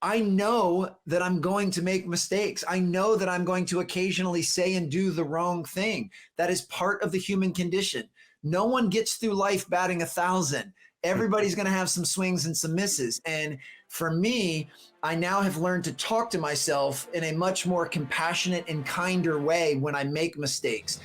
I know that I'm going to make mistakes. I know that I'm going to occasionally say and do the wrong thing. That is part of the human condition. No one gets through life batting 1,000. Everybody's going to have some swings and some misses. And for me, I now have learned to talk to myself in a much more compassionate and kinder way when I make mistakes.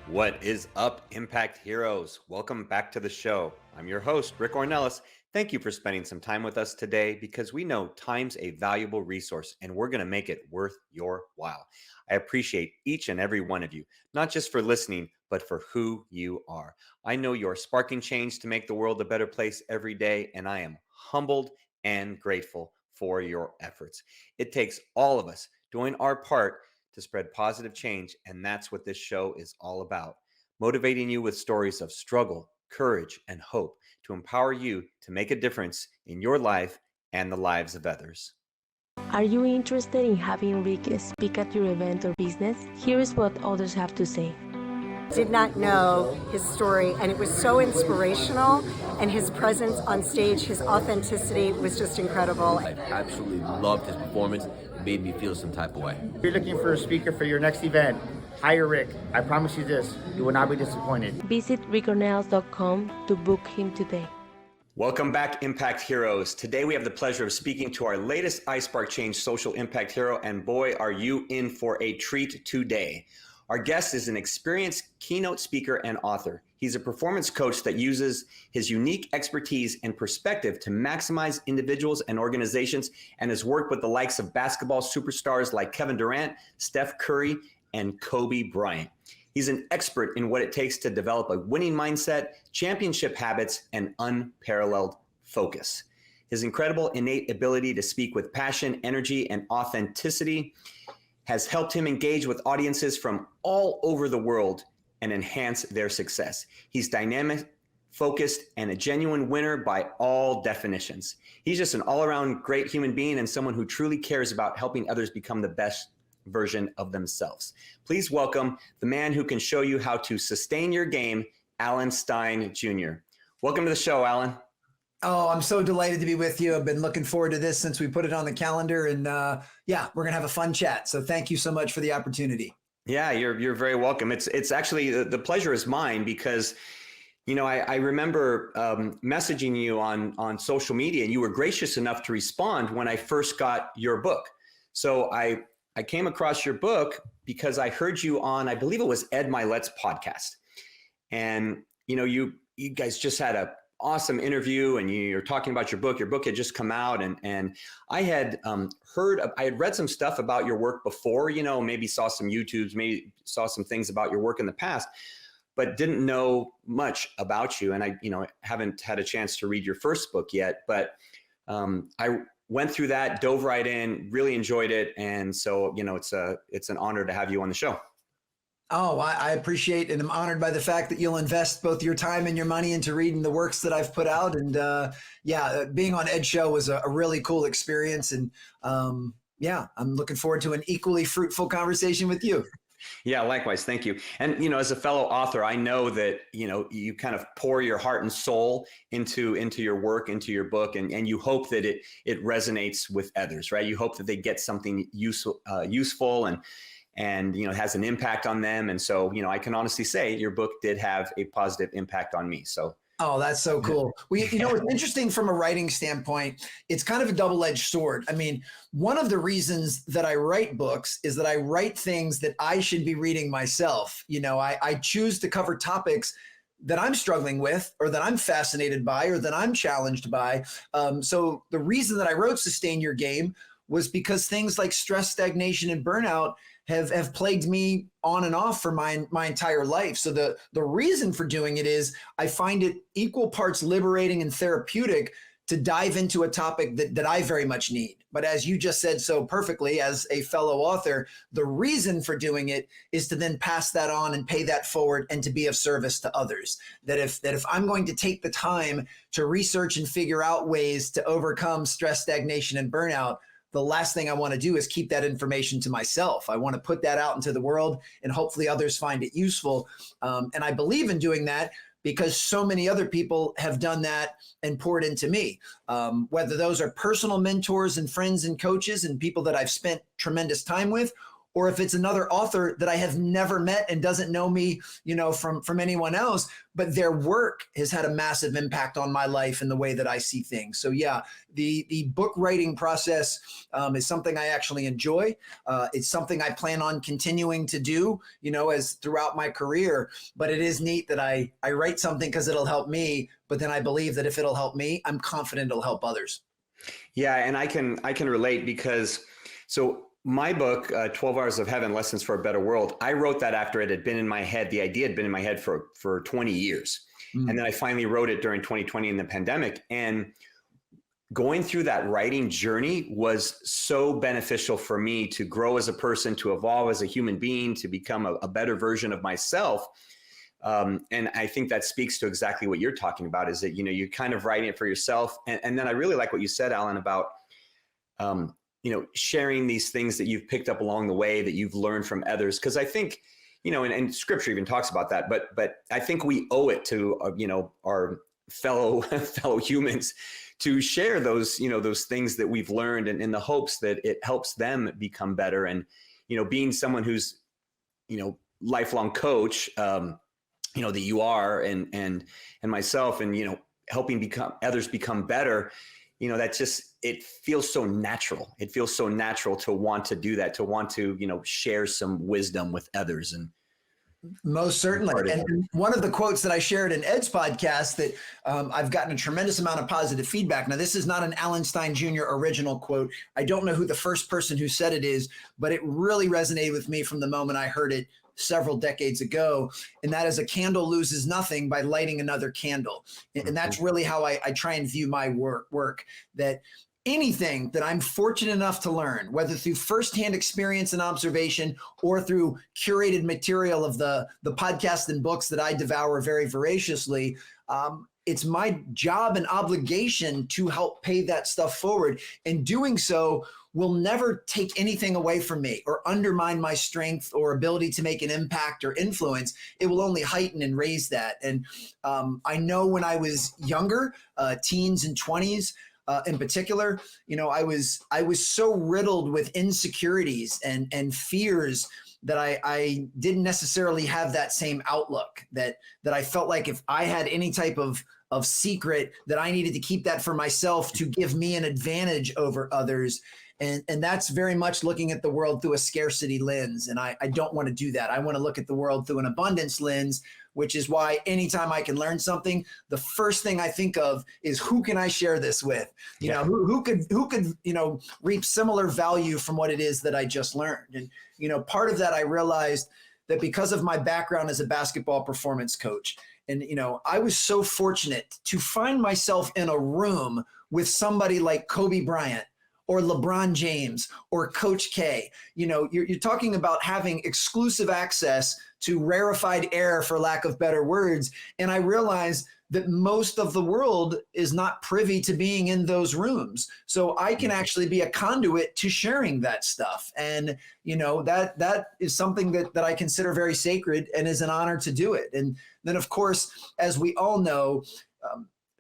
What is up, Impact Heroes? Welcome back to the show. I'm your host, Rick Ornelas. Thank you for spending some time with us today because we know time's a valuable resource and we're going to make it worth your while. I appreciate each and every one of you, not just for listening, but for who you are. I know you're sparking change to make the world a better place every day, and I am humbled and grateful for your efforts. It takes all of us doing our part to spread positive change, and that's what this show is all about. Motivating you with stories of struggle, courage, and hope to empower you to make a difference in your life and the lives of others. Are you interested in having Rick speak at your event or business? Here is what others have to say. Did not know his story, and it was so inspirational, and his presence on stage, his authenticity was just incredible. I absolutely loved his performance. It made me feel some type of way. If you're looking for a speaker for your next event, hire Rick. I promise you this, you will not be disappointed. Visit rickornelas.com to book him today. Welcome back, Impact Heroes. Today we have the pleasure of speaking to our latest iSpark Change social impact hero, and boy, are you in for a treat today. Our guest is an experienced keynote speaker and author. He's a performance coach that uses his unique expertise and perspective to maximize individuals and organizations, and has worked with the likes of basketball superstars like Kevin Durant, Steph Curry, and Kobe Bryant. He's an expert in what it takes to develop a winning mindset, championship habits, and unparalleled focus. His incredible innate ability to speak with passion, energy, and authenticity has helped him engage with audiences from all over the world and enhance their success. He's dynamic, focused, and a genuine winner by all definitions. He's just an all-around great human being and someone who truly cares about helping others become the best version of themselves. Please welcome the man who can show you how to sustain your game, Alan Stein Jr. Welcome to the show, Alan. Oh, I'm so delighted to be with you. I've been looking forward to this since we put it on the calendar, and yeah, we're gonna have a fun chat. So thank you so much for the opportunity. Yeah, you're very welcome. It's actually the pleasure is mine because, you know, I remember messaging you on social media, and you were gracious enough to respond when I first got your book. So I came across your book because I heard you on, I believe it was Ed Milet's podcast, and you know, you guys just had a awesome interview, and you're talking about your book. Your book had just come out, and I had I had read some stuff about your work before, you know, maybe saw some YouTubes, maybe saw some things about your work in the past, but didn't know much about you. And I, you know, haven't had a chance to read your first book yet, but I went through that, dove right in, really enjoyed it. And so, you know, it's an honor to have you on the show. Oh, I appreciate and I'm honored by the fact that you'll invest both your time and your money into reading the works that I've put out. And yeah, being on Ed's show was a really cool experience. And yeah, I'm looking forward to an equally fruitful conversation with you. Yeah, likewise. Thank you. And, you know, as a fellow author, I know that, you know, you kind of pour your heart and soul into your work, into your book, and you hope that it resonates with others, right? You hope that they get something useful and, you know, has an impact on them. And so, you know, I can honestly say your book did have a positive impact on me. So. Oh, that's so cool. Well, you know, it's interesting from a writing standpoint. It's kind of a double-edged sword. I mean, one of the reasons that I write books is that I write things that I should be reading myself. You know, I choose to cover topics that I'm struggling with, or that I'm fascinated by, or that I'm challenged by. So the reason that I wrote Sustain Your Game was because things like stress, stagnation, and burnout have plagued me on and off for my entire life. So the reason for doing it is I find it equal parts liberating and therapeutic to dive into a topic that I very much need. But as you just said so perfectly, as a fellow author, the reason for doing it is to then pass that on and pay that forward and to be of service to others. That if I'm going to take the time to research and figure out ways to overcome stress, stagnation, and burnout, the last thing I want to do is keep that information to myself. I want to put that out into the world and hopefully others find it useful. And I believe in doing that because so many other people have done that and poured into me, whether those are personal mentors and friends and coaches and people that I've spent tremendous time with, or if it's another author that I have never met and doesn't know me, from anyone else, but their work has had a massive impact on my life and the way that I see things. So yeah, the book writing process is something I actually enjoy. It's something I plan on continuing to do, as throughout my career, but it is neat that I write something because it'll help me, but then I believe that if it'll help me, I'm confident it'll help others. Yeah. And I can relate because, my book, 12 Hours of Heaven, Lessons for a Better World, I wrote that after it had been in my head. The idea had been in my head for 20 years. And then I finally wrote it during 2020 in the pandemic. And going through that writing journey was so beneficial for me to grow as a person, to evolve as a human being, to become a better version of myself. And I think that speaks to exactly what you're talking about, is that, you're kind of writing it for yourself. And then I really like what you said, Alan, about, sharing these things that you've picked up along the way, that you've learned from others. Because I think, and scripture even talks about that, but I think we owe it to, our fellow humans to share those, those things that we've learned, and in the hopes that it helps them become better. And, being someone who's, lifelong coach, that you are, and myself, and, helping others become better, it feels so natural. It feels so natural to want to do that, to want to, share some wisdom with others. And most certainly. And one of the quotes that I shared in Ed's podcast that I've gotten a tremendous amount of positive feedback. Now, this is not an Alan Stein Jr. original quote. I don't know who the first person who said it is, but it really resonated with me from the moment I heard it several decades ago. And that is, a candle loses nothing by lighting another candle. And that's really how I try and view my work, that anything that I'm fortunate enough to learn, whether through firsthand experience and observation or through curated material of the podcasts and books that I devour very voraciously, it's my job and obligation to help pay that stuff forward. And doing so will never take anything away from me or undermine my strength or ability to make an impact or influence. It will only heighten and raise that. And I know when I was younger, teens and 20s, in particular, I was so riddled with insecurities and fears that I didn't necessarily have that same outlook, that I felt like if I had any type of secret, that I needed to keep that for myself to give me an advantage over others. And that's very much looking at the world through a scarcity lens. And I don't want to do that. I want to look at the world through an abundance lens, which is why anytime I can learn something, the first thing I think of is, who can I share this with? Who could reap similar value from what it is that I just learned? And, part of that, I realized that because of my background as a basketball performance coach, and, I was so fortunate to find myself in a room with somebody like Kobe Bryant or LeBron James or Coach K. You're talking about having exclusive access to rarefied air, for lack of better words. And I realized that most of the world is not privy to being in those rooms. So I can actually be a conduit to sharing that stuff. And, that is something that I consider very sacred and is an honor to do it. And then, of course, as we all know,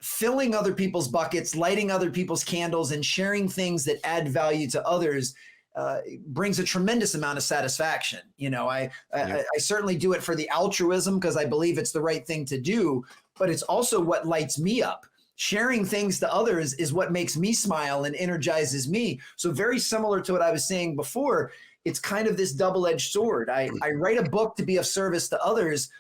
filling other people's buckets, lighting other people's candles, and sharing things that add value to others brings a tremendous amount of satisfaction. I certainly do it for the altruism because I believe it's the right thing to do, but it's also what lights me up. Sharing things to others is what makes me smile and energizes me. So very similar to what I was saying before, it's kind of this double-edged sword. I write a book to be of service to others,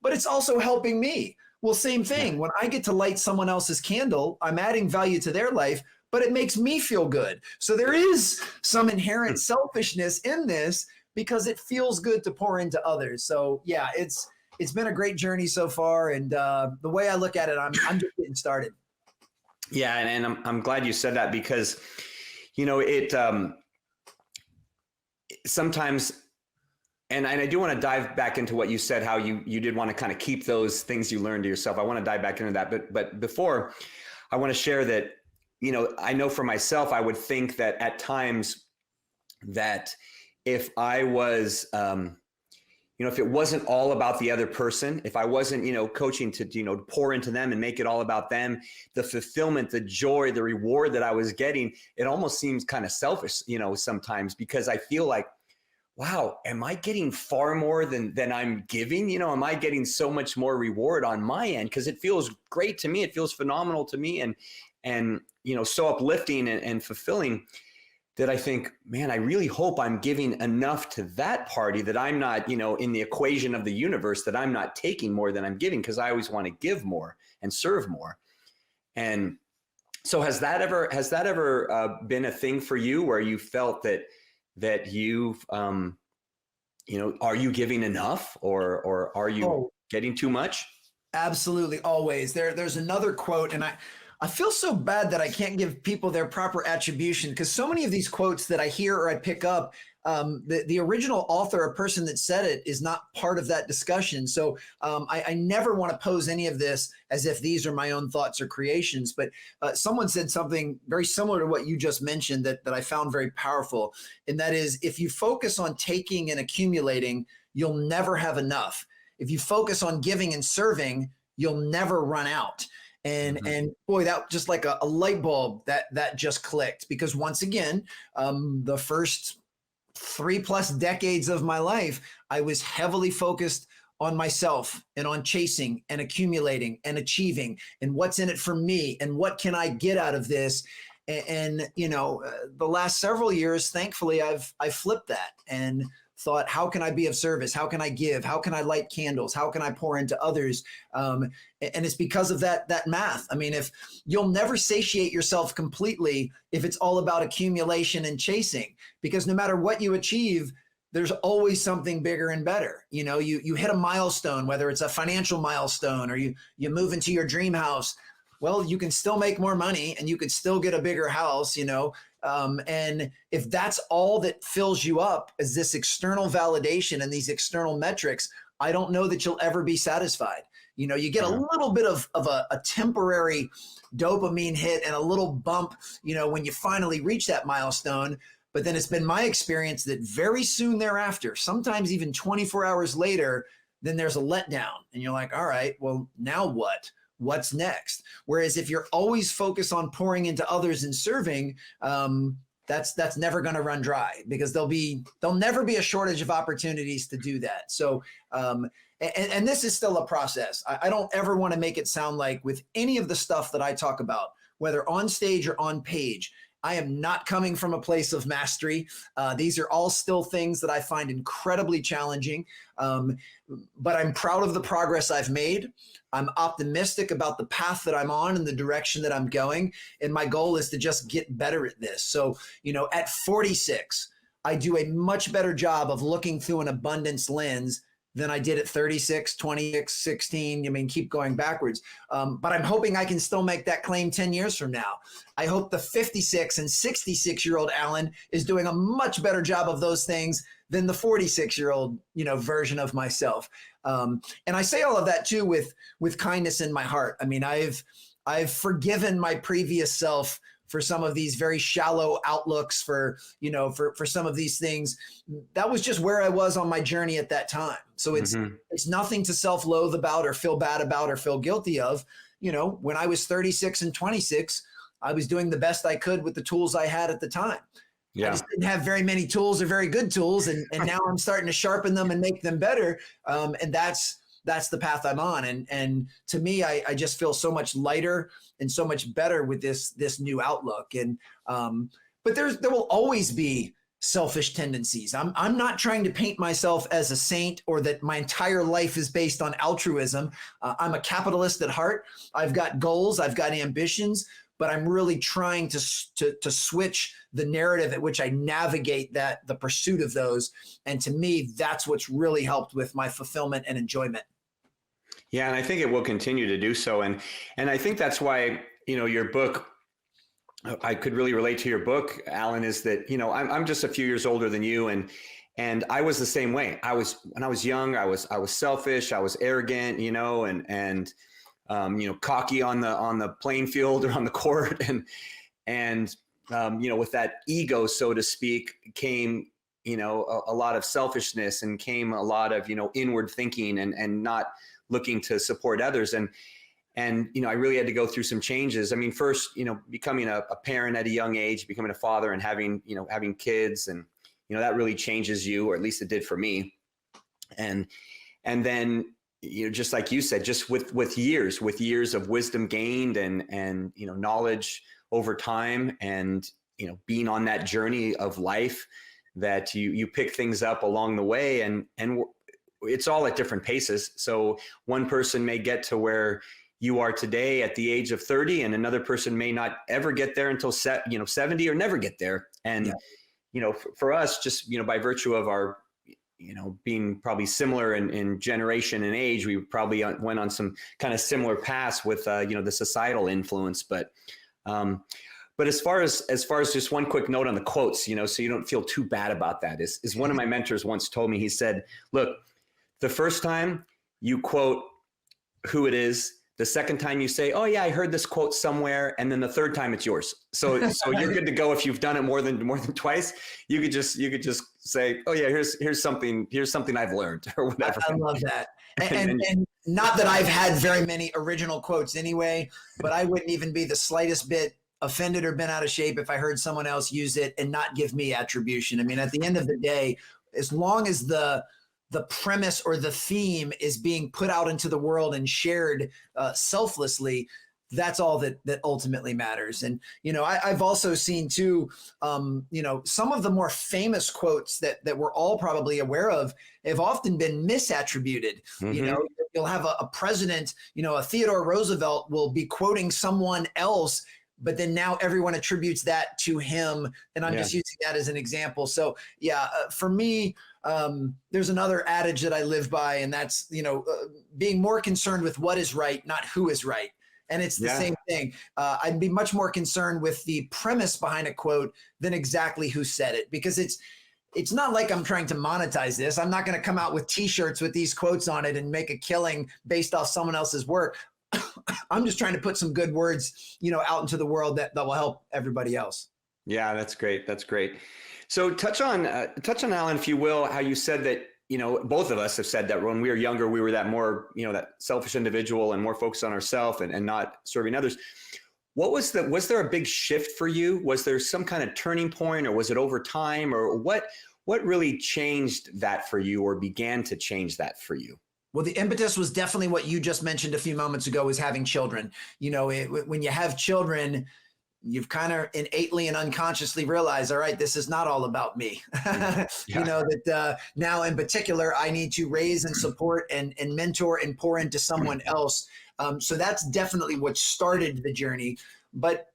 but it's also helping me. Well, same thing. When I get to light someone else's candle, I'm adding value to their life, but it makes me feel good. So there is some inherent selfishness in this because it feels good to pour into others. So yeah, it's been a great journey so far. And the way I look at it, I'm just getting started. Yeah, and I'm glad you said that because, it sometimes, and I do want to dive back into what you said, how you did want to kind of keep those things you learned to yourself. I want to dive back into that, but before, I want to share that, I know for myself, I would think that at times that if I was, if it wasn't all about the other person, if I wasn't, coaching to, pour into them and make it all about them, the fulfillment, the joy, the reward that I was getting, it almost seems kind of selfish, sometimes, because I feel like, wow, am I getting far more than I'm giving? Am I getting so much more reward on my end? Because it feels great to me. It feels phenomenal to me and so uplifting and fulfilling, that I think, man, I really hope I'm giving enough to that party that I'm not, in the equation of the universe, that I'm not taking more than I'm giving, because I always want to give more and serve more. And so has that ever been a thing for you where you felt that you've, are you giving enough or are you getting too much? Absolutely. Always. There's another quote, and I feel so bad that I can't give people their proper attribution, because so many of these quotes that I hear or I pick up, the original author or person that said it is not part of that discussion. So I never want to pose any of this as if these are my own thoughts or creations. But someone said something very similar to what you just mentioned that I found very powerful. And that is, if you focus on taking and accumulating, you'll never have enough. If you focus on giving and serving, you'll never run out. And boy, that just like a light bulb that just clicked, because once again, the first 3+ decades of my life, I was heavily focused on myself and on chasing and accumulating and achieving and what's in it for me and what can I get out of this. And the last several years, thankfully, I've flipped that and thought, how can I be of service? How can I give? How can I light candles? How can I pour into others? And it's because of that math. I mean, if you'll never satiate yourself completely if it's all about accumulation and chasing, because no matter what you achieve, there's always something bigger and better. You hit a milestone, whether it's a financial milestone or you move into your dream house. Well, you can still make more money and you could still get a bigger house, and if that's all that fills you up is this external validation and these external metrics, I don't know that you'll ever be satisfied. You get a little bit of a temporary dopamine hit and a little bump, when you finally reach that milestone. But then it's been my experience that very soon thereafter, sometimes even 24 hours later, then there's a letdown and you're like, all right, well, now what? What's next? Whereas if you're always focused on pouring into others and serving, that's never going to run dry, because there'll never be a shortage of opportunities to do that. So, and this is still a process. I don't ever want to make it sound like with any of the stuff that I talk about, whether on stage or on page, I am not coming from a place of mastery. These are all still things that I find incredibly challenging, but I'm proud of the progress I've made. I'm optimistic about the path that I'm on and the direction that I'm going. And my goal is to just get better at this. So, at 46, I do a much better job of looking through an abundance lens than I did at 36, 26, 16. Keep going backwards. But I'm hoping I can still make that claim 10 years from now. I hope the 56 and 66-year-old Alan is doing a much better job of those things than the 46-year-old, version of myself. And I say all of that too with kindness in my heart. I've forgiven my previous self for some of these very shallow outlooks, for some of these things. That was just where I was on my journey at that time. So it's nothing to self-loathe about or feel bad about or feel guilty of. When I was 36 and 26, I was doing the best I could with the tools I had at the time. Yeah. I just didn't have very many tools or very good tools. And now I'm starting to sharpen them and make them better. And that's the path I'm on. And to me, I just feel so much lighter and so much better with this new outlook. And but there will always be selfish tendencies. I'm not trying to paint myself as a saint or that my entire life is based on altruism. I'm a capitalist at heart. I've got goals, I've got ambitions, but I'm really trying to switch the narrative at which I navigate the pursuit of those. And to me, that's what's really helped with my fulfillment and enjoyment. Yeah, and I think it will continue to do so. And I think that's why, your book, I could really relate to your book, Alan, is that, I'm just a few years older than you. And I was the same way. When I was young, I was selfish, I was arrogant, and cocky on the playing field or on the court. And with that ego, so to speak, came, a lot of selfishness, and came a lot of, inward thinking and not looking to support others. And I really had to go through some changes. I mean, first, becoming a parent at a young age, becoming a father and having kids, and, that really changes you, or at least it did for me. And then, just like you said, just with years of wisdom gained and knowledge over time, and, being on that journey of life, that you pick things up along the way, and it's all at different paces. So one person may get to where you are today at the age of 30, and another person may not ever get there until 70, or never get there. And, for us, just, by virtue of our, being probably similar in generation and age, we probably went on some kind of similar paths with, the societal influence. But as far as just one quick note on the quotes, so you don't feel too bad about that, is one of my mentors once told me. He said, look, the first time you quote who it is, the second time you say, oh yeah, I heard this quote somewhere, and then the third time it's yours. So you're good to go. If you've done it more than twice, you could just say, oh yeah, here's something I've learned, or whatever. I love that. And not that I've had very many original quotes anyway, but I wouldn't even be the slightest bit offended or bent out of shape if I heard someone else use it and not give me attribution. I mean, at the end of the day, as long as the premise or the theme is being put out into the world and shared selflessly, that's all that ultimately matters. And, I've also seen too, some of the more famous quotes that we're all probably aware of have often been misattributed. Mm-hmm. You'll have a president, a Theodore Roosevelt will be quoting someone else, but then now everyone attributes that to him. And I'm just using that as an example. So for me, there's another adage that I live by, and that's, being more concerned with what is right, not who is right. And it's the same thing. I'd be much more concerned with the premise behind a quote than exactly who said it, because it's not like I'm trying to monetize this. I'm not going to come out with t-shirts with these quotes on it and make a killing based off someone else's work. I'm just trying to put some good words, out into the world that will help everybody else. Yeah, that's great. That's great. So touch on Alan, if you will, how you said that, both of us have said that when we were younger, we were that more, that selfish individual and more focused on ourselves and not serving others. Was there a big shift for you? Was there some kind of turning point, or was it over time, or what really changed that for you, or began to change that for you? Well, the impetus was definitely what you just mentioned a few moments ago, was having children. When you have children, you've kind of innately and unconsciously realized, all right, this is not all about me. That now in particular, I need to raise and support and mentor and pour into someone else. So that's definitely what started the journey. But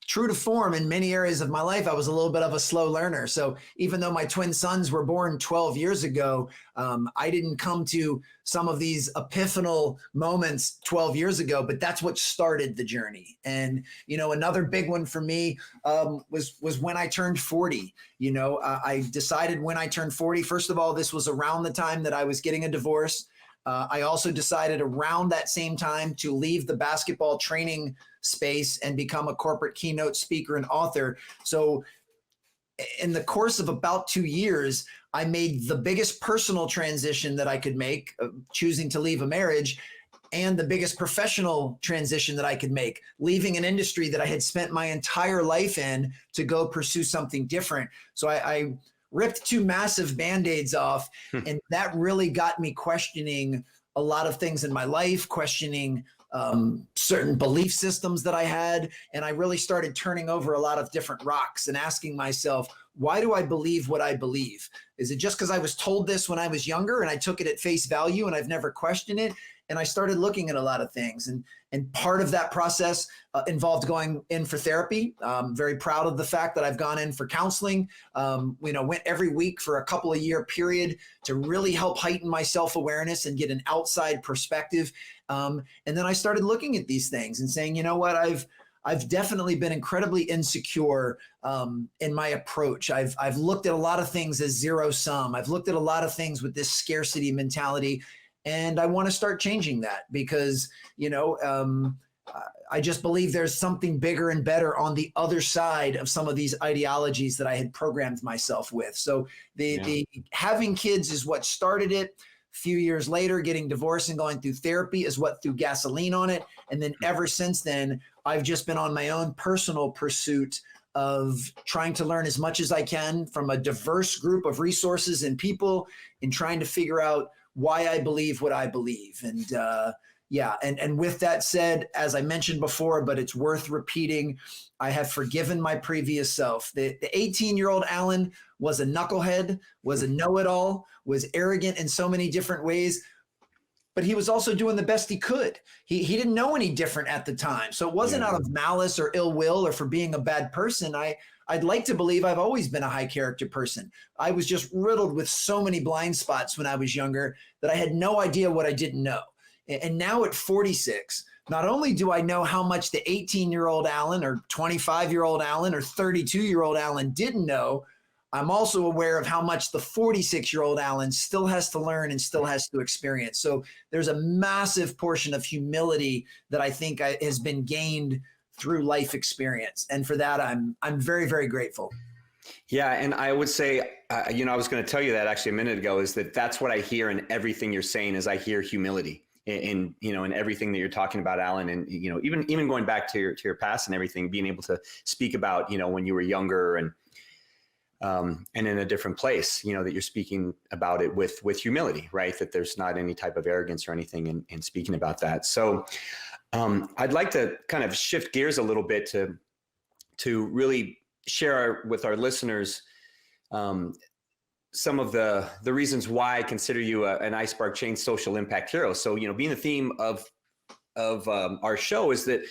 true to form, in many areas of my life, I was a little bit of a slow learner. So even though my twin sons were born 12 years ago, I didn't come to some of these epiphanal moments 12 years ago, but that's what started the journey. And, another big one for me was when I turned 40. I decided when I turned 40, first of all, this was around the time that I was getting a divorce. I also decided around that same time to leave the basketball training space and become a corporate keynote speaker and author. So in the course of about 2 years, I made the biggest personal transition that I could make, choosing to leave a marriage, and the biggest professional transition that I could make, leaving an industry that I had spent my entire life in to go pursue something different. So I ripped 2 massive Band-Aids off, and that really got me questioning a lot of things in my life, questioning certain belief systems that I had. And I really started turning over a lot of different rocks and asking myself, why do I believe what I believe? Is it just because I was told this when I was younger and I took it at face value and I've never questioned it? And I started looking at a lot of things. And part of that process involved going in for therapy. I'm very proud of the fact that I've gone in for counseling, went every week for a couple of year period to really help heighten my self-awareness and get an outside perspective. And then I started looking at these things and saying, you know what, I've definitely been incredibly insecure in my approach. I've looked at a lot of things as zero sum. I've looked at a lot of things with this scarcity mentality, and I want to start changing that because, I just believe there's something bigger and better on the other side of some of these ideologies that I had programmed myself with. So the having kids is what started it. A few years later, getting divorced and going through therapy is what threw gasoline on it. And then ever since then, I've just been on my own personal pursuit of trying to learn as much as I can from a diverse group of resources and people, and trying to figure out why I believe what I believe. And and with that said, as I mentioned before, but it's worth repeating, I have forgiven my previous self. The 18-year-old Alan was a knucklehead, was a know-it-all, was arrogant in so many different ways, but he was also doing the best he could. He didn't know any different at the time. So it wasn't out of malice or ill will or for being a bad person. I'd like to believe I've always been a high character person. I was just riddled with so many blind spots when I was younger that I had no idea what I didn't know. And now at 46, not only do I know how much the 18-year-old Alan or 25-year-old Alan or 32-year-old Alan didn't know, I'm also aware of how much the 46-year-old Alan still has to learn and still has to experience. So there's a massive portion of humility that I think has been gained through life experience. And for that, I'm very, very grateful. Yeah. And I would say, I was going to tell you that actually a minute ago, is that's what I hear in everything you're saying. Is I hear humility in everything that you're talking about, Alan. And, even going back to your past and everything, being able to speak about, when you were younger and in a different place, that you're speaking about it with humility, right? That there's not any type of arrogance or anything in speaking about that. So I'd like to kind of shift gears a little bit to really share with our listeners some of the reasons why I consider you an iSpark Change social impact hero. So, being the theme of our show is that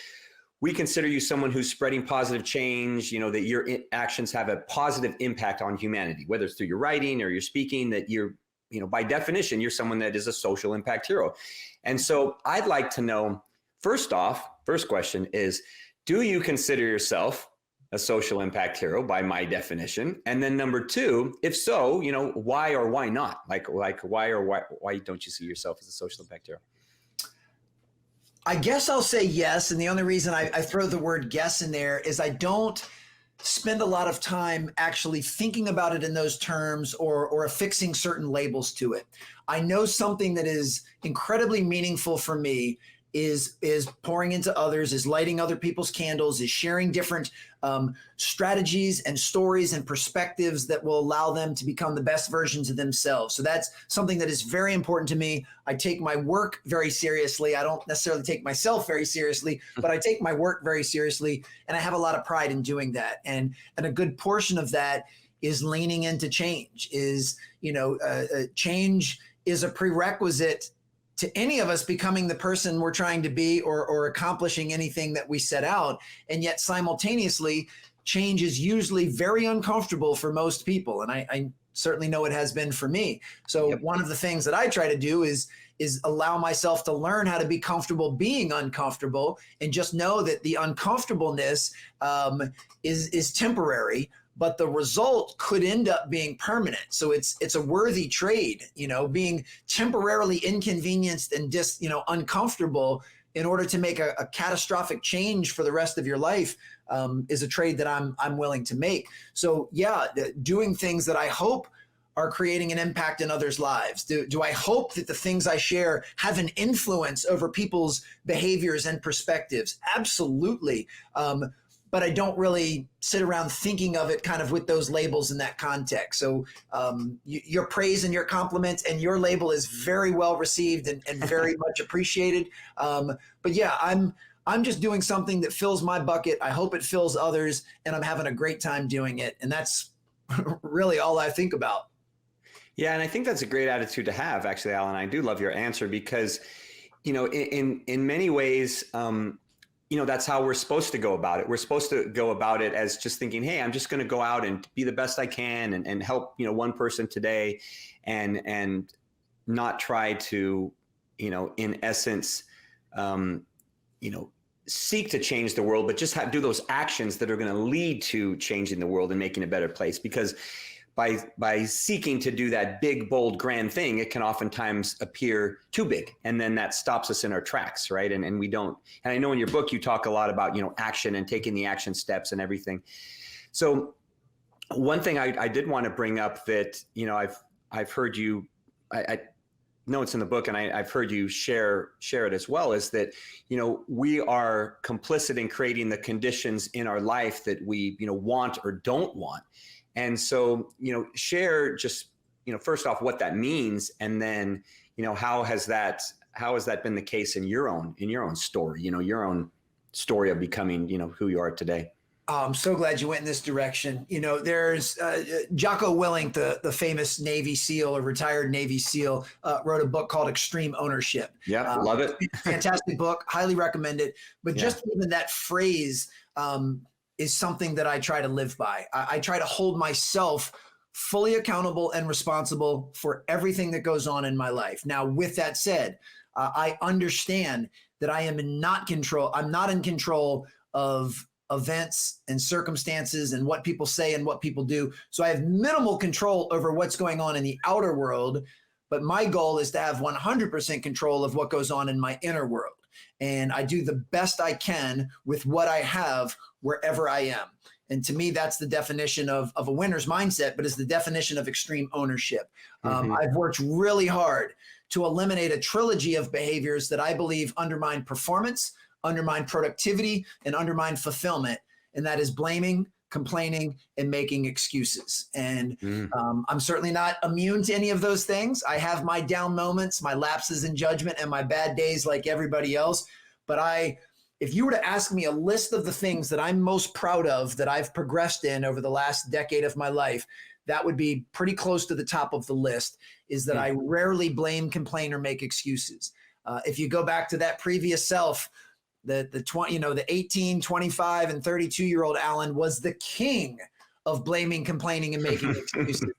we consider you someone who's spreading positive change, that your actions have a positive impact on humanity, whether it's through your writing or your speaking, that you're, by definition, you're someone that is a social impact hero. And so I'd like to know, first question is, do you consider yourself a social impact hero by my definition? And then number two, if so, why or why not? Like why don't you see yourself as a social impact hero? I guess I'll say yes. And the only reason I throw the word guess in there is I don't spend a lot of time actually thinking about it in those terms or affixing certain labels to it. I know something that is incredibly meaningful for me is pouring into others, is lighting other people's candles, is sharing different strategies and stories and perspectives that will allow them to become the best versions of themselves. So that's something that is very important to me. I take my work very seriously. I don't necessarily take myself very seriously, but I take my work very seriously, and I have a lot of pride in doing that. And a good portion of that is leaning into change. Change is a prerequisite to any of us becoming the person we're trying to be or accomplishing anything that we set out. And yet simultaneously, change is usually very uncomfortable for most people. And I certainly know it has been for me. So One of the things that I try to do is allow myself to learn how to be comfortable being uncomfortable, and just know that the uncomfortableness is temporary, but the result could end up being permanent. So it's a worthy trade, being temporarily inconvenienced and just, uncomfortable in order to make a catastrophic change for the rest of your life is a trade that I'm willing to make. So doing things that I hope are creating an impact in others' lives. Do I hope that the things I share have an influence over people's behaviors and perspectives? Absolutely. But I don't really sit around thinking of it kind of with those labels in that context. So your praise and your compliments and your label is very well received and very much appreciated. But I'm just doing something that fills my bucket. I hope it fills others, and I'm having a great time doing it. And that's really all I think about. Yeah, and I think that's a great attitude to have, actually, Alan. I do love your answer because, in many ways, that's how we're supposed to go about it. We're supposed to go about it as just thinking, hey, I'm just going to go out and be the best I can and help, one person today and not try to, in essence, seek to change the world, but just do those actions that are going to lead to changing the world and making a better place. Because by seeking to do that big, bold, grand thing, it can oftentimes appear too big. And then that stops us in our tracks, right? And we don't, and I know in your book, you talk a lot about, action and taking the action steps and everything. So one thing I did want to bring up that, I've heard you, I know it's in the book, and I've heard you share it as well, is that, we are complicit in creating the conditions in our life that we, want or don't want. And so, share just, first off what that means, and then, how has that been the case in your own story, your own story of becoming, who you are today. I'm so glad you went in this direction. There's Jocko Willink, the famous Navy SEAL or retired Navy SEAL, wrote a book called Extreme Ownership. Yeah, love it. Fantastic book. Highly recommend it. But just even that phrase is something that I try to live by. I try to hold myself fully accountable and responsible for everything that goes on in my life. Now, with that said, I understand that I am not in control of events and circumstances and what people say and what people do. So I have minimal control over what's going on in the outer world, but my goal is to have 100% control of what goes on in my inner world. And I do the best I can with what I have wherever I am. And to me, that's the definition of a winner's mindset, but it's the definition of extreme ownership. I've worked really hard to eliminate a trilogy of behaviors that I believe undermine performance, undermine productivity, and undermine fulfillment. And that is blaming, complaining, and making excuses. And I'm certainly not immune to any of those things. I have my down moments, my lapses in judgment, and my bad days like everybody else. But if you were to ask me a list of the things that I'm most proud of that I've progressed in over the last decade of my life, that would be pretty close to the top of the list, is that I rarely blame, complain, or make excuses. If you go back to that previous self, the 18, 25, and 32-year-old Alan was the king of blaming, complaining, and making excuses.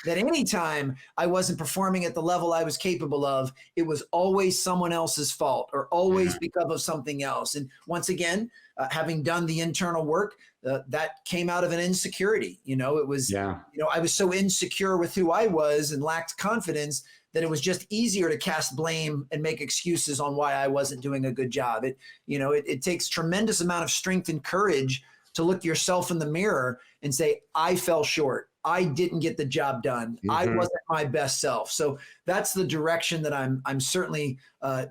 that anytime I wasn't performing at the level I was capable of, it was always someone else's fault or always because of something else. And once again, having done the internal work, that came out of an insecurity. It was, I was so insecure with who I was and lacked confidence that it was just easier to cast blame and make excuses on why I wasn't doing a good job. It takes tremendous amount of strength and courage to look yourself in the mirror and say, I fell short. I didn't get the job done. I wasn't my best self. So that's the direction that I'm certainly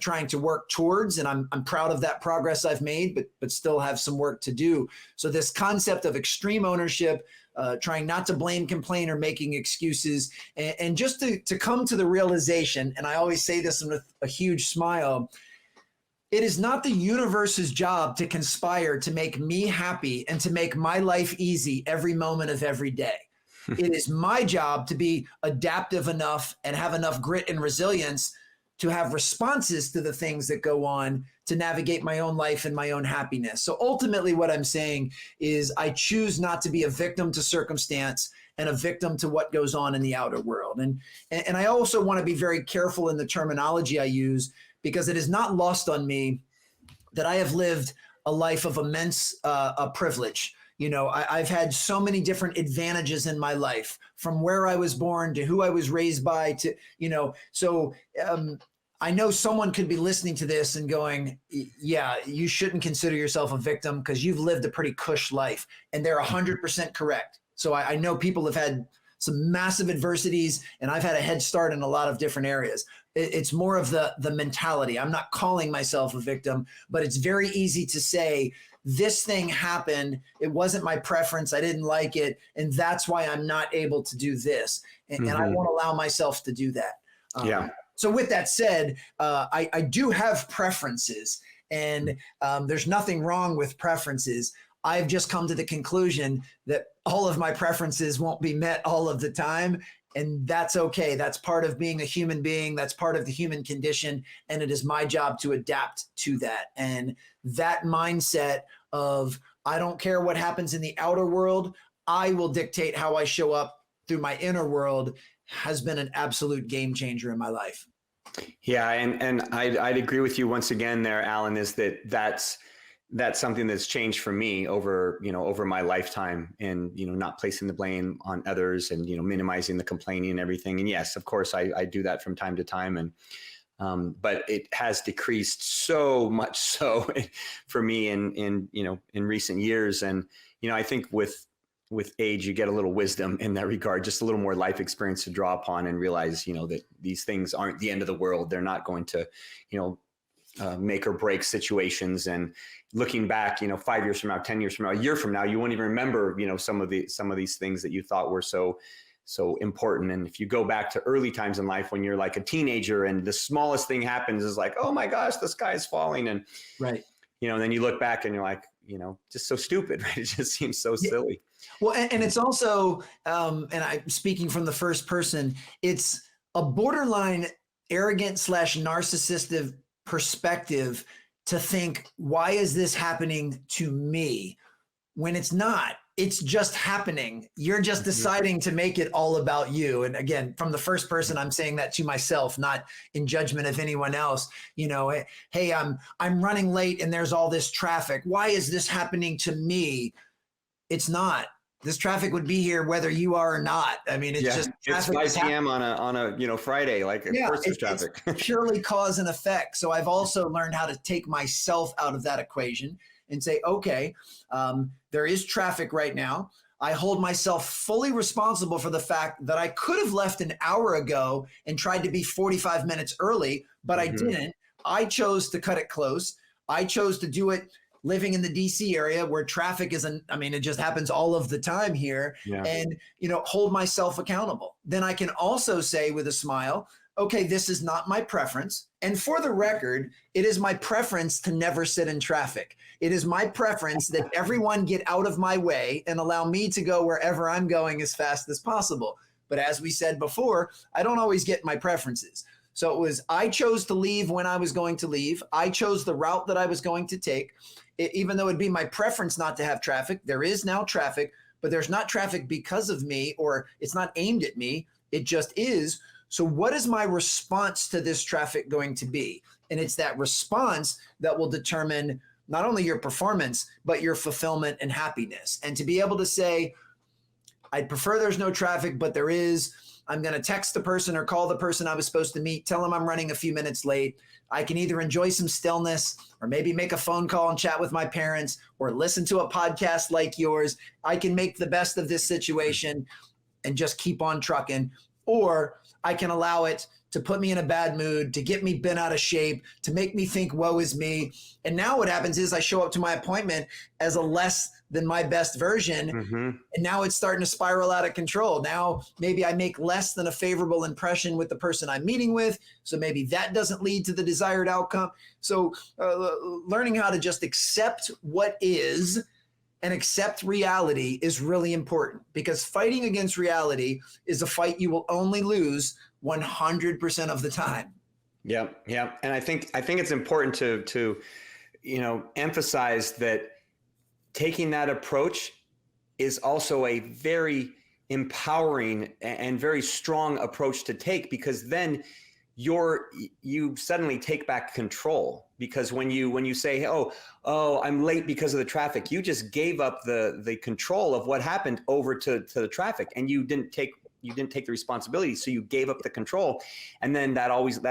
trying to work towards. And I'm proud of that progress I've made, but still have some work to do. So this concept of extreme ownership, trying not to blame, complain, or making excuses, and just to come to the realization, and I always say this with a huge smile, it is not the universe's job to conspire to make me happy and to make my life easy every moment of every day. It is my job to be adaptive enough and have enough grit and resilience to have responses to the things that go on to navigate my own life and my own happiness. So ultimately what I'm saying is I choose not to be a victim to circumstance and a victim to what goes on in the outer world. And I also want to be very careful in the terminology I use, because it is not lost on me that I have lived a life of immense privilege. I've had so many different advantages in my life, from where I was born to who I was raised by to, so I know someone could be listening to this and going, yeah, you shouldn't consider yourself a victim because you've lived a pretty cush life. And they're 100% correct. So I know people have had some massive adversities, and I've had a head start in a lot of different areas. It's more of the mentality. I'm not calling myself a victim, but it's very easy to say, this thing happened. It wasn't my preference. I didn't like it. And that's why I'm not able to do this. And I won't allow myself to do that. So with that said, I do have preferences, and there's nothing wrong with preferences. I've just come to the conclusion that all of my preferences won't be met all of the time. And that's okay. That's part of being a human being. That's part of the human condition. And it is my job to adapt to that. And that mindset of, I don't care what happens in the outer world, I will dictate how I show up through my inner world, has been an absolute game changer in my life. Yeah. And I'd agree with you once again there, Alan, is that's that's something that's changed for me over my lifetime, and, not placing the blame on others, and, minimizing the complaining and everything. And yes, of course, I do that from time to time. And, but it has decreased so much so for me in recent years. And, I think with age, you get a little wisdom in that regard, just a little more life experience to draw upon, and realize, that these things aren't the end of the world. They're not going to, make or break situations. And looking back, 5 years from now, 10 years from now, a year from now, you won't even remember, some of these things that you thought were so important. And if you go back to early times in life, when you're like a teenager and the smallest thing happens is like, oh my gosh, the sky is falling. And, right. And then you look back and you're like, just so stupid, right? It just seems so silly. Well, and it's also, and I'm speaking from the first person, it's a borderline arrogant / narcissistic perspective to think, why is this happening to me? When it's not, it's just happening. You're just deciding to make it all about you. And again, from the first person, I'm saying that to myself, not in judgment of anyone else. Hey, I'm running late and there's all this traffic. Why is this happening to me? It's not. This traffic would be here whether you are or not. I mean, it's just it's 5 p.m. on a Friday. Like, of course there's traffic. It's purely cause and effect. So I've also learned how to take myself out of that equation and say, okay, there is traffic right now. I hold myself fully responsible for the fact that I could have left an hour ago and tried to be 45 minutes early, but I didn't. I chose to cut it close. I chose to do it living in the DC area where traffic isn't, it just happens all of the time here, and, hold myself accountable. Then I can also say with a smile, okay, this is not my preference. And for the record, it is my preference to never sit in traffic. It is my preference that everyone get out of my way and allow me to go wherever I'm going as fast as possible. But as we said before, I don't always get my preferences. So it was, I chose to leave when I was going to leave. I chose the route that I was going to take. Even though it'd be my preference not to have traffic, there is now traffic, but there's not traffic because of me, or it's not aimed at me. It just is. So what is my response to this traffic going to be? And it's that response that will determine not only your performance, but your fulfillment and happiness. And to be able to say, I'd prefer there's no traffic, but there is. I'm going to text the person or call the person I was supposed to meet, tell them I'm running a few minutes late. I can either enjoy some stillness or maybe make a phone call and chat with my parents or listen to a podcast like yours. I can make the best of this situation and just keep on trucking. Or I can allow it to put me in a bad mood, to get me bent out of shape, to make me think, woe is me. And now what happens is I show up to my appointment as a less than my best version. And now it's starting to spiral out of control. Now, maybe I make less than a favorable impression with the person I'm meeting with. So maybe that doesn't lead to the desired outcome. So learning how to just accept what is and accept reality is really important, because fighting against reality is a fight you will only lose 100% of the time. Yeah. And I think it's important to emphasize that taking that approach is also a very empowering and very strong approach to take, because then you suddenly take back control. Because when you say, oh, I'm late because of the traffic, you just gave up the control of what happened over to the traffic, and you didn't take the responsibility. So you gave up the control. And then that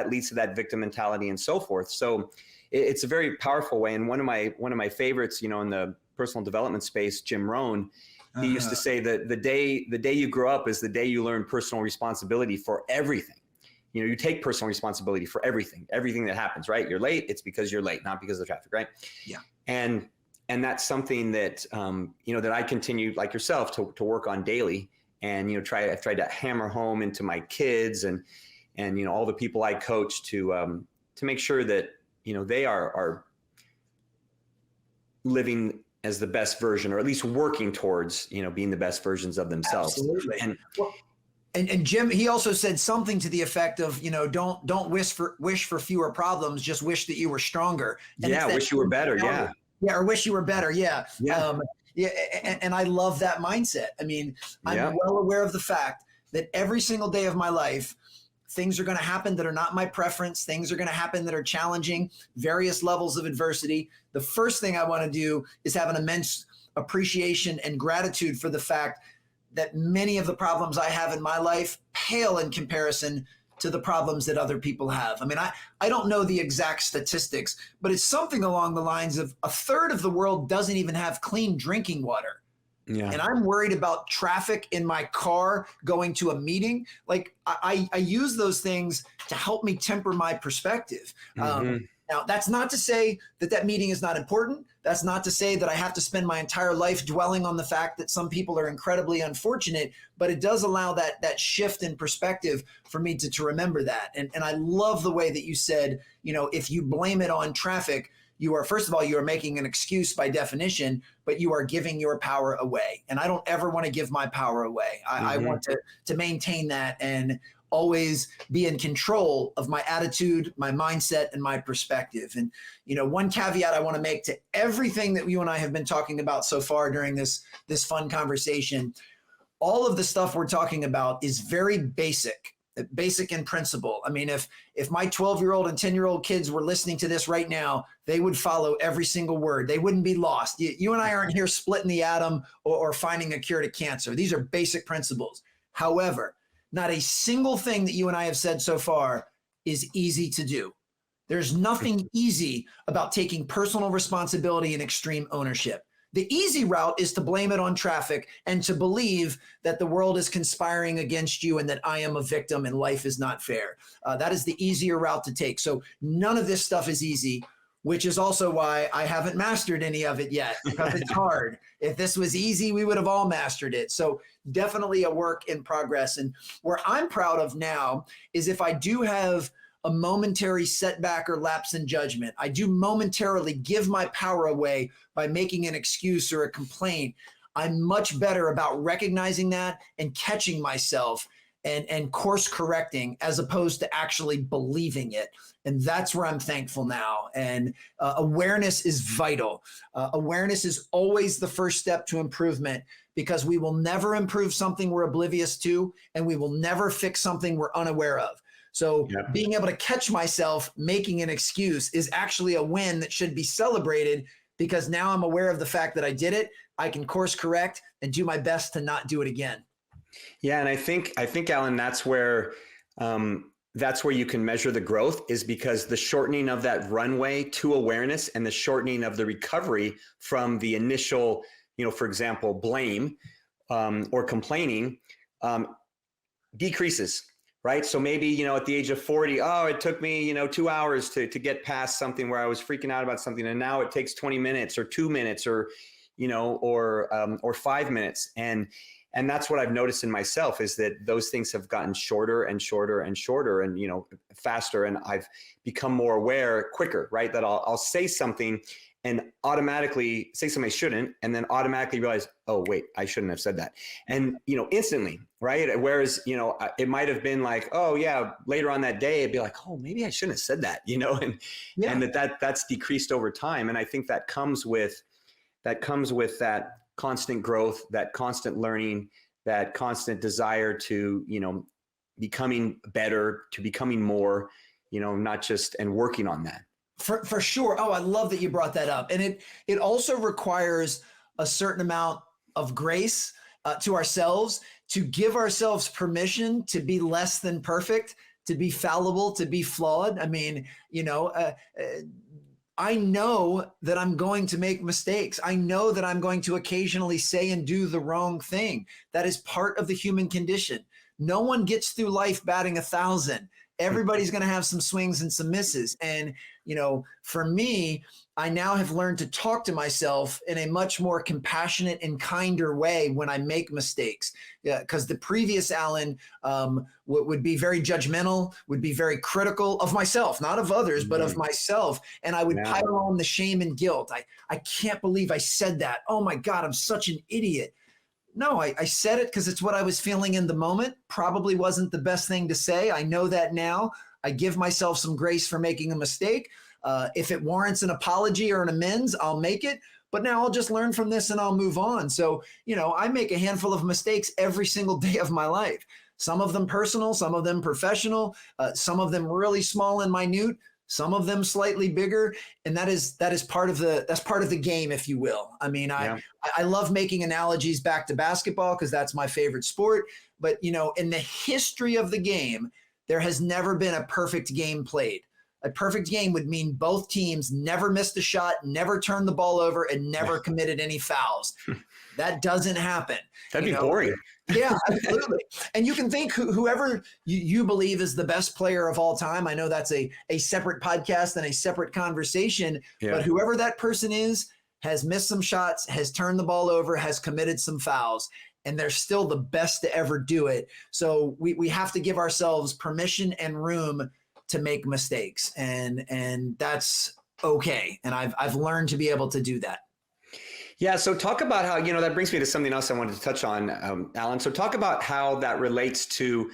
leads to that victim mentality and so forth. So it's a very powerful way. And one of my favorites, in the personal development space, Jim Rohn, he used to say that the day you grow up is the day you learn personal responsibility for everything. You take personal responsibility for everything that happens, right? You're late, it's because you're late, not because of the traffic, right? Yeah. And that's something that, that I continue, like yourself, to work on daily. And, I've tried to hammer home into my kids and all the people I coach to make sure that, they are living as the best version, or at least working towards, being the best versions of themselves. Absolutely. And Jim, he also said something to the effect of, don't wish for fewer problems, just wish that you were stronger. And wish you were better. Yeah. Yeah. Or wish you were better. Yeah. Yeah. And I love that mindset. I'm well aware of the fact that every single day of my life, Things are going to happen that are not my preference. Things are going to happen that are challenging, various levels of adversity. The first thing I want to do is have an immense appreciation and gratitude for the fact that many of the problems I have in my life pale in comparison to the problems that other people have. I mean, I don't know the exact statistics, but it's something along the lines of a third of the world doesn't even have clean drinking water. Yeah. And I'm worried about traffic in my car going to a meeting. Like I use those things to help me temper my perspective. Now, that's not to say that that meeting is not important. That's not to say that I have to spend my entire life dwelling on the fact that some people are incredibly unfortunate, but it does allow that shift in perspective for me to remember that. And I love the way that you said, you know, if you blame it on traffic, you are, first of all, you are making an excuse by definition, but you are giving your power away. And I don't ever want to give my power away. I want to maintain that and always be in control of my attitude, my mindset, and my perspective. And, you know, one caveat I want to make to everything that you and I have been talking about so far during this fun conversation, all of the stuff we're talking about is very basic in principle. I mean, if my 12-year-old and 10-year-old kids were listening to this right now, they would follow every single word. They wouldn't be lost. You and I aren't here splitting the atom or finding a cure to cancer. These are basic principles. However, not a single thing that you and I have said so far is easy to do. There's nothing easy about taking personal responsibility and extreme ownership. The easy route is to blame it on traffic and to believe that the world is conspiring against you and that I am a victim and life is not fair. That is the easier route to take. So none of this stuff is easy, which is also why I haven't mastered any of it yet, because it's hard. If this was easy, we would have all mastered it. So definitely a work in progress. And where I'm proud of now is if I do have a momentary setback or lapse in judgment, I do momentarily give my power away by making an excuse or a complaint, I'm much better about recognizing that and catching myself and course correcting as opposed to actually believing it. And that's where I'm thankful now. And awareness is vital. Awareness is always the first step to improvement, because we will never improve something we're oblivious to, and we will never fix something we're unaware of. So being able to catch myself making an excuse is actually a win that should be celebrated, because now I'm aware of the fact that I did it. I can course correct and do my best to not do it again. Yeah. And I think, Alan, that's where you can measure the growth, is because the shortening of that runway to awareness and the shortening of the recovery from the initial, you know, for example, blame or complaining decreases, right? So maybe, you know, at the age of 40, it took me, you know, 2 hours to get past something where I was freaking out about something. And now it takes 20 minutes or 2 minutes or, you know, or 5 minutes. And that's what I've noticed in myself, is that those things have gotten shorter and shorter and shorter and, you know, faster. And I've become more aware quicker, right? That I'll say something and automatically say something I shouldn't, and then automatically realize, oh, wait, I shouldn't have said that. And, you know, instantly, right? Whereas, you know, it might've been like, oh yeah, later on that day, it'd be like, oh, maybe I shouldn't have said that, you know, and that's decreased over time. And I think that comes with that constant growth, that constant learning, that constant desire to, you know, becoming better, to becoming more, you know, not just, and working on that. For sure. Oh, I love that you brought that up. And it also requires a certain amount of grace to ourselves, to give ourselves permission to be less than perfect, to be fallible, to be flawed. I mean, you know, I know that I'm going to make mistakes. I know that I'm going to occasionally say and do the wrong thing. That is part of the human condition. No one gets through life batting 1,000. Everybody's going to have some swings and some misses. And, you know, for me, I now have learned to talk to myself in a much more compassionate and kinder way when I make mistakes. Because the previous Alan would be very judgmental, would be very critical of myself, not of others, but of myself. And I would pile on the shame and guilt. I can't believe I said that. Oh my God, I'm such an idiot. No, I said it because it's what I was feeling in the moment. Probably wasn't the best thing to say. I know that now. I give myself some grace for making a mistake. If it warrants an apology or an amends, I'll make it. But now I'll just learn from this and I'll move on. So, you know, I make a handful of mistakes every single day of my life. some of them personal, some of them professional, some of them really small and minute, some of them slightly bigger. And that's part of the game, if you will. I mean, I love making analogies back to basketball because that's my favorite sport. But, you know, in the history of the game, there has never been a perfect game played. A perfect game would mean both teams never missed a shot, never turned the ball over, and never committed any fouls. That doesn't happen. That'd be boring. Yeah, absolutely. And you can think whoever you believe is the best player of all time. I know that's a separate podcast and a separate conversation, but whoever that person is has missed some shots, has turned the ball over, has committed some fouls, and they're still the best to ever do it. So we have to give ourselves permission and room to make mistakes, and that's okay. And I've learned to be able to do that. Yeah. So talk about how, you know, that brings me to something else I wanted to touch on, Alan. So talk about how that relates to,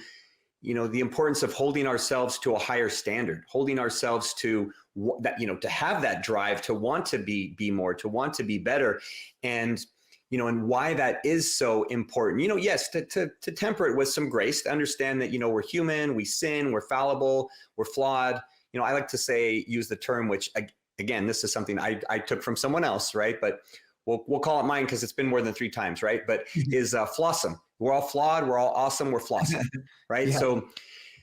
you know, the importance of holding ourselves to a higher standard, holding ourselves to that, you know, to have that drive, to want to be more, to want to be better. And, you know, and why that is so important, you know, yes, to temper it with some grace, to understand that, you know, we're human, we sin, we're fallible, we're flawed. You know, I like to use the term, which again, this is something I took from someone else, right? But we'll call it mine because it's been more than 3 times, right? But is flossum. We're all flawed, we're all awesome, we're flossum, right? Yeah.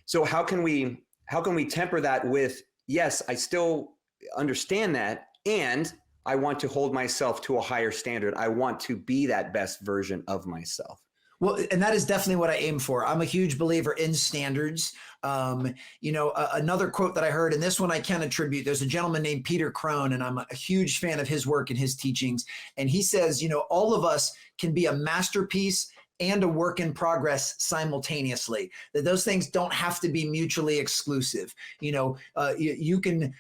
So how can we temper that with, yes, I still understand that, and I want to hold myself to a higher standard. I want to be that best version of myself. Well, and that is definitely what I aim for. I'm a huge believer in standards. You know, another quote that I heard, and this one I can attribute, there's a gentleman named Peter Crone, and I'm a huge fan of his work and his teachings. And he says, you know, all of us can be a masterpiece and a work in progress simultaneously, that those things don't have to be mutually exclusive. You know, you can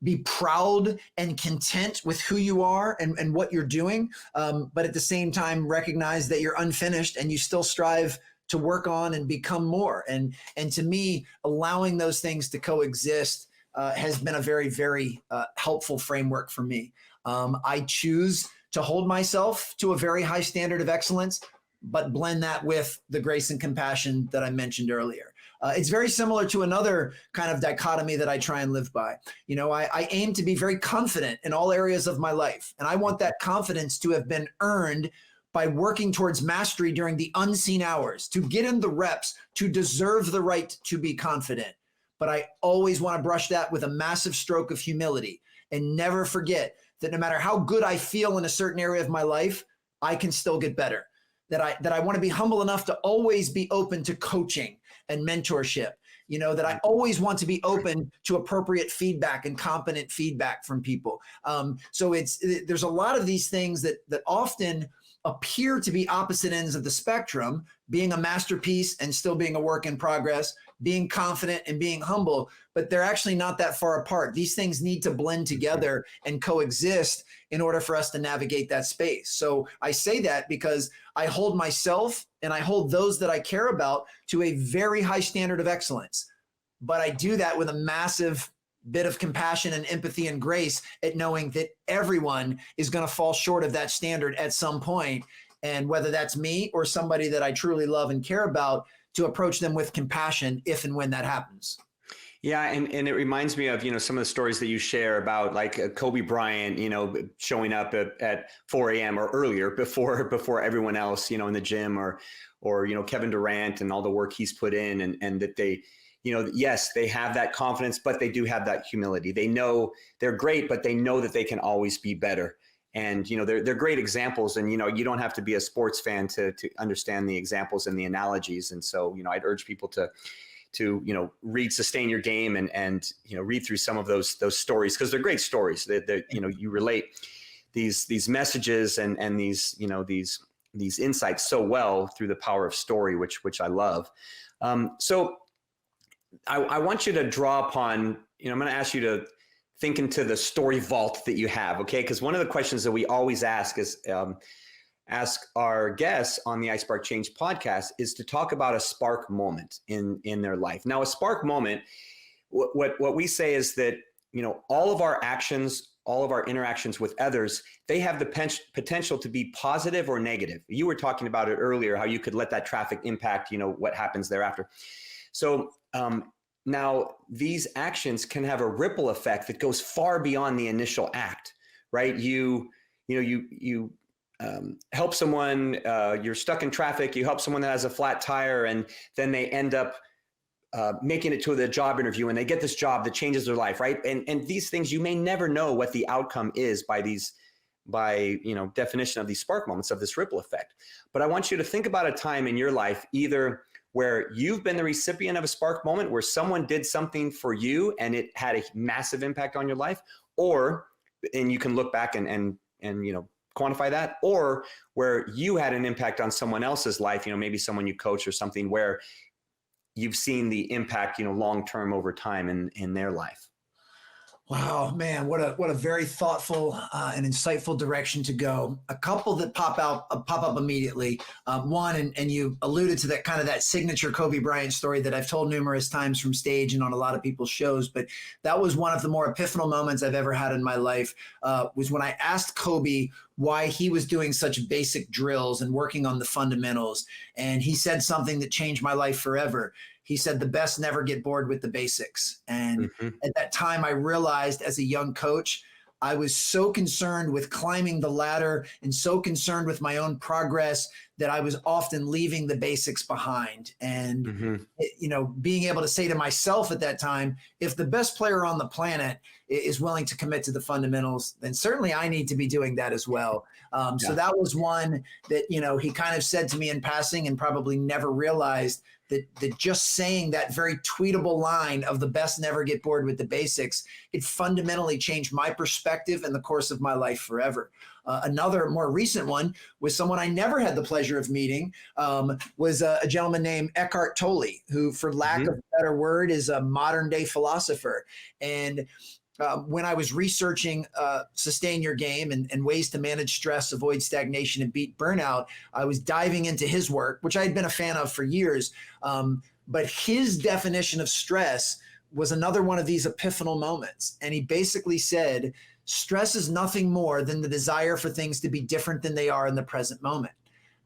be proud and content with who you are and what you're doing, but at the same time recognize that you're unfinished and you still strive to work on and become more. And to me, allowing those things to coexist has been a very, very helpful framework for me. I choose to hold myself to a very high standard of excellence, but blend that with the grace and compassion that I mentioned earlier. It's very similar to another kind of dichotomy that I try and live by. You know, I aim to be very confident in all areas of my life. And I want that confidence to have been earned by working towards mastery during the unseen hours, to get in the reps, to deserve the right to be confident. But I always want to brush that with a massive stroke of humility and never forget that no matter how good I feel in a certain area of my life, I can still get better. That I want to be humble enough to always be open to coaching and mentorship, you know, that I always want to be open to appropriate feedback and competent feedback from people. So there's a lot of these things that often appear to be opposite ends of the spectrum, being a masterpiece and still being a work in progress, being confident and being humble, but they're actually not that far apart. These things need to blend together and coexist in order for us to navigate that space. So I say that because I hold myself and I hold those that I care about to a very high standard of excellence. But I do that with a massive bit of compassion and empathy and grace at knowing that everyone is going to fall short of that standard at some point. And whether that's me or somebody that I truly love and care about, to approach them with compassion if and when that happens. Yeah. And it reminds me of, you know, some of the stories that you share about like Kobe Bryant, you know, showing up at 4 a.m. or earlier before everyone else, you know, in the gym or, you know, Kevin Durant and all the work he's put in and that they, you know, yes, they have that confidence, but they do have that humility. They know they're great, but they know that they can always be better. And, you know, they're great examples. And, you know, you don't have to be a sports fan to understand the examples and the analogies. And so, you know, I'd urge people to, you know, read Sustain Your Game and, you know, read through some of those stories, because they're great stories that, you know, you relate these messages and these, you know, these insights so well through the power of story, which I love. So I want you to draw upon, you know, I'm going to ask you to think into the story vault that you have. Okay. Because one of the questions that we always ask is, ask our guests on the iSpark Change podcast is to talk about a spark moment in their life. Now, a spark moment, what we say is that, you know, all of our actions all of our interactions with others, they have the potential to be positive or negative. You were talking about it earlier, how you could let that traffic impact, what happens thereafter. So now these actions can have a ripple effect that goes far beyond the initial act, right? You help someone, you're stuck in traffic, you help someone that has a flat tire, and then they end up making it to the job interview, and they get this job that changes their life, right? And these things, you may never know what the outcome is by definition of these spark moments of this ripple effect. But I want you to think about a time in your life, either where you've been the recipient of a spark moment, where someone did something for you and it had a massive impact on your life, and you can look back and quantify that, or where you had an impact on someone else's life, maybe someone you coach or something, where you've seen the impact, long-term over time in their life. Wow, man, what a very thoughtful and insightful direction to go. A couple that pop up immediately. One, and you alluded to that signature Kobe Bryant story that I've told numerous times from stage and on a lot of people's shows, but that was one of the more epiphanal moments I've ever had in my life, was when I asked Kobe why he was doing such basic drills and working on the fundamentals. And he said something that changed my life forever. He said, the best never get bored with the basics. And at that time, I realized as a young coach, I was so concerned with climbing the ladder and so concerned with my own progress that I was often leaving the basics behind. And, being able to say to myself at that time, if the best player on the planet is willing to commit to the fundamentals, then certainly I need to be doing that as well. So that was one that, he kind of said to me in passing and probably never realized that just saying that very tweetable line of the best never get bored with the basics, it fundamentally changed my perspective and the course of my life forever. Another more recent one was someone I never had the pleasure of meeting, was a gentleman named Eckhart Tolle, who, for lack of a better word, is a modern day philosopher. And when I was researching sustain your game and ways to manage stress, avoid stagnation, and beat burnout, I was diving into his work, which I had been a fan of for years. But his definition of stress was another one of these epiphanal moments. And he basically said, stress is nothing more than the desire for things to be different than they are in the present moment.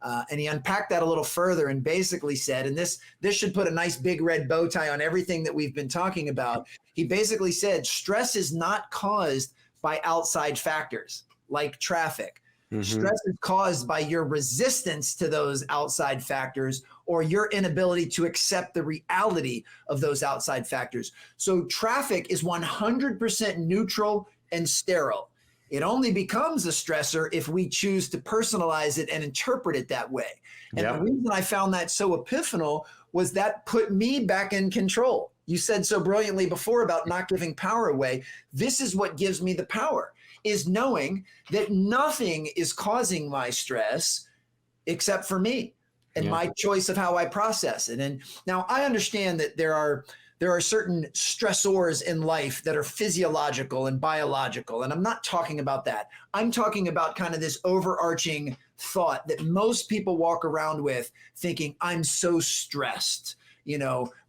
And he unpacked that a little further and basically said, and this should put a nice big red bow tie on everything that we've been talking about. He basically said, stress is not caused by outside factors like traffic. Stress is caused by your resistance to those outside factors or your inability to accept the reality of those outside factors. So traffic is 100% neutral and sterile. It only becomes a stressor if we choose to personalize it and interpret it that way. And the reason I found that so epiphanal was that put me back in control. You said so brilliantly before about not giving power away. This is what gives me the power, is knowing that nothing is causing my stress except for me and my choice of how I process it. And now I understand that there are certain stressors in life that are physiological and biological. And I'm not talking about that. I'm talking about kind of this overarching thought that most people walk around with thinking, I'm so stressed.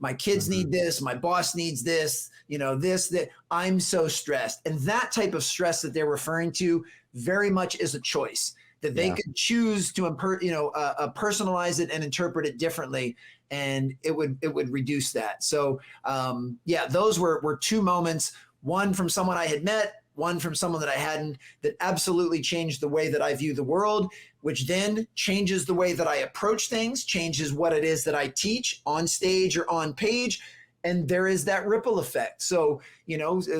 My kids need this, my boss needs this, that I'm so stressed. And that type of stress that they're referring to very much is a choice that they could choose to, personalize it and interpret it differently. And it would reduce that. So those were two moments, one from someone I had met, one from someone that I hadn't, that absolutely changed the way that I view the world, which then changes the way that I approach things, changes what it is that I teach on stage or on page. And there is that ripple effect. So,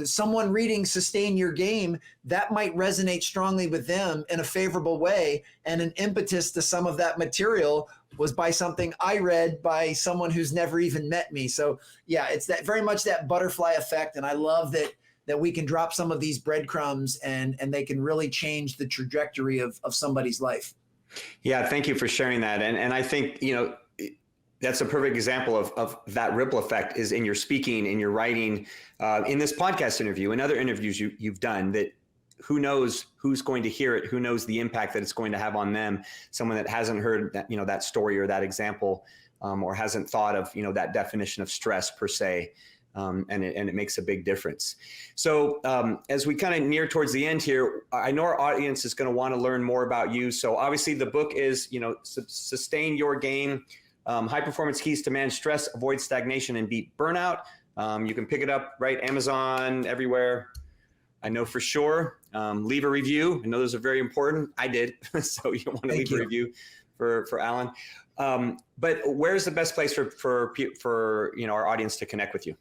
someone reading Sustain Your Game, that might resonate strongly with them in a favorable way. And an impetus to some of that material was by something I read by someone who's never even met me. So it's that very much that butterfly effect. And I love that we can drop some of these breadcrumbs and they can really change the trajectory of somebody's life. Yeah, thank you for sharing that. And I think, that's a perfect example of that ripple effect is in your speaking, in your writing, in this podcast interview, and other interviews you've done, that who knows who's going to hear it, who knows the impact that it's going to have on them, someone that hasn't heard that, that story or that example, or hasn't thought of, that definition of stress per se. and it makes a big difference. So as we kind of near towards the end here, I know our audience is going to want to learn more about you. So obviously the book is, Sustain Your Game, High Performance Keys to Manage Stress, Avoid Stagnation, and Beat Burnout. You can pick it up, right? Amazon, everywhere. I know for sure. Leave a review. I know those are very important. I did. So you want to leave a review for Alan. But where's the best place for our audience to connect with you?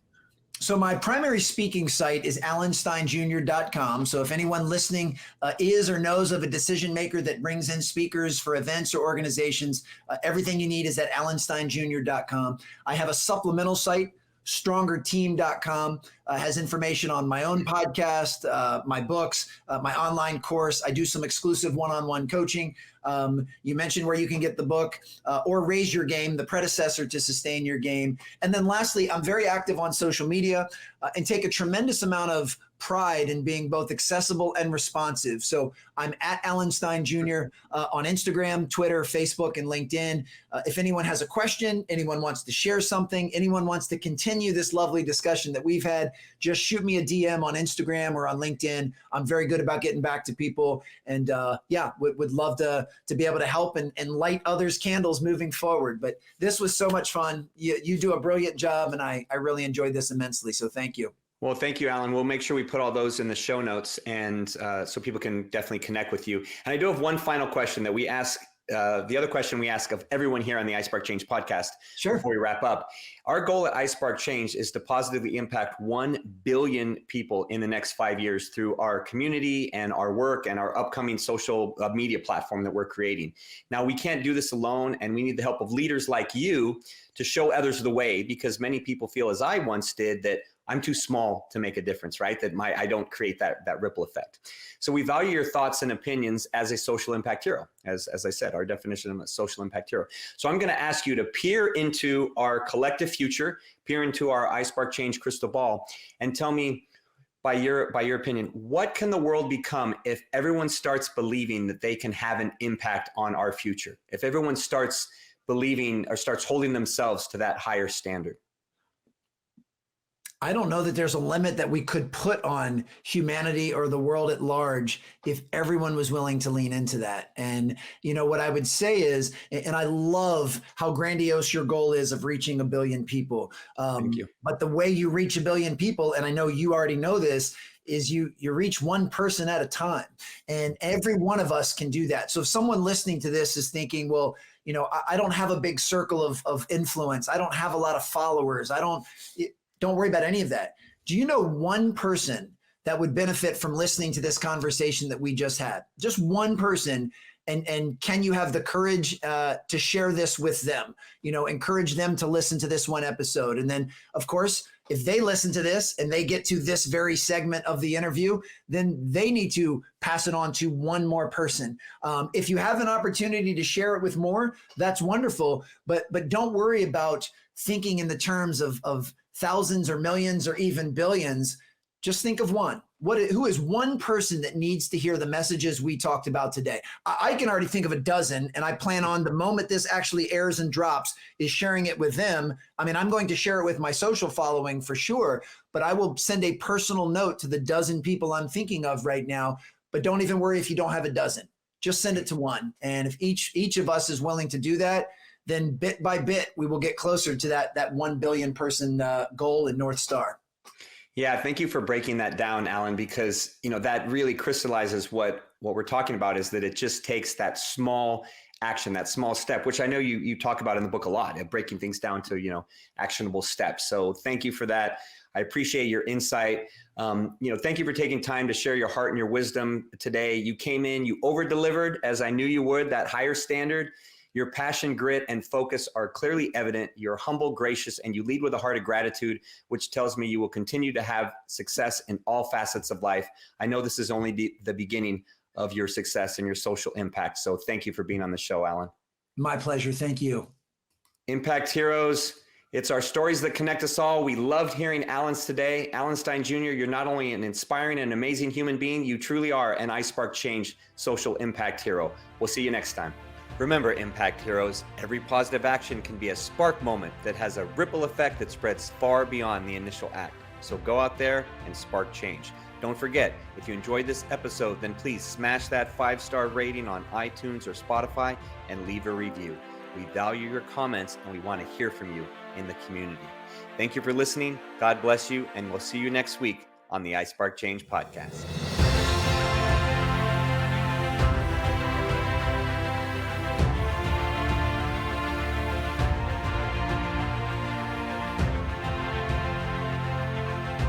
So my primary speaking site is alansteinjr.com. So if anyone listening is or knows of a decision maker that brings in speakers for events or organizations, everything you need is at alansteinjr.com. I have a supplemental site, strongerteam.com, has information on my own podcast, my books, my online course. I do some exclusive one-on-one coaching. You mentioned where you can get the book, or Raise Your Game, the predecessor to Sustain Your Game. And then lastly, I'm very active on social media and take a tremendous amount of pride in being both accessible and responsive. So I'm at Alan Stein Jr. On Instagram, Twitter, Facebook, and LinkedIn. If anyone has a question, anyone wants to share something, anyone wants to continue this lovely discussion that we've had, just shoot me a DM on Instagram or on LinkedIn. I'm very good about getting back to people, and would love to be able to help and light others' candles moving forward. But this was so much fun. You do a brilliant job, and I really enjoyed this immensely. So thank you. Well, thank you, Alan. We'll make sure we put all those in the show notes, and so people can definitely connect with you. And I do have one final question that we ask. The other question we ask of everyone here on the iSpark Change podcast. Sure. Before we wrap up, our goal at iSpark Change is to positively impact 1 billion people in the next 5 years through our community and our work and our upcoming social media platform that we're creating. Now, we can't do this alone, and we need the help of leaders like you to show others the way, because many people feel, as I once did, that I'm too small to make a difference, right? That I don't create that ripple effect. So we value your thoughts and opinions as a social impact hero. As I said, our definition of a social impact hero. So I'm going to ask you to peer into our collective future, peer into our iSpark Change crystal ball, and tell me, by your opinion, what can the world become if everyone starts believing that they can have an impact on our future? If everyone starts believing or starts holding themselves to that higher standard? I don't know that there's a limit that we could put on humanity or the world at large if everyone was willing to lean into that. And, what I would say is, and I love how grandiose your goal is of reaching 1 billion people. Thank you. But the way you reach 1 billion people, and I know you already know this, is you reach one person at a time. And every one of us can do that. So if someone listening to this is thinking, well, I don't have a big circle of influence. I don't have a lot of followers. Don't worry about any of that. Do you know one person that would benefit from listening to this conversation that we just had? Just one person. And can you have the courage to share this with them? Encourage them to listen to this one episode. And then, of course, if they listen to this and they get to this very segment of the interview, then they need to pass it on to one more person. If you have an opportunity to share it with more, that's wonderful. But don't worry about thinking in the terms of thousands or millions or even billions. Just think of one. Who is one person that needs to hear the messages we talked about today? I can already think of a dozen, and I plan on, the moment this actually airs and drops, is sharing it with them. I mean, I'm going to share it with my social following for sure, but I will send a personal note to the dozen people I'm thinking of right now. But don't even worry if you don't have a dozen. Just send it to one. And if each of us is willing to do that, then bit by bit, we will get closer to that 1 billion person goal and North Star. Yeah, thank you for breaking that down, Alan, because that really crystallizes what we're talking about, is that it just takes that small action, that small step, which I know you talk about in the book a lot, breaking things down to actionable steps. So thank you for that. I appreciate your insight. Thank you for taking time to share your heart and your wisdom today. You came in, you over-delivered, as I knew you would, that higher standard. Your passion, grit, and focus are clearly evident. You're humble, gracious, and you lead with a heart of gratitude, which tells me you will continue to have success in all facets of life. I know this is only the beginning of your success and your social impact. So thank you for being on the show, Alan. My pleasure. Thank you. Impact Heroes. It's our stories that connect us all. We loved hearing Alan's today. Alan Stein Jr., you're not only an inspiring and amazing human being, you truly are an iSpark Change social impact hero. We'll see you next time. Remember, Impact Heroes, every positive action can be a spark moment that has a ripple effect that spreads far beyond the initial act. So go out there and spark change. Don't forget, if you enjoyed this episode, then please smash that 5-star rating on iTunes or Spotify and leave a review. We value your comments and we want to hear from you in the community. Thank you for listening. God bless you, and we'll see you next week on the iSpark Change podcast.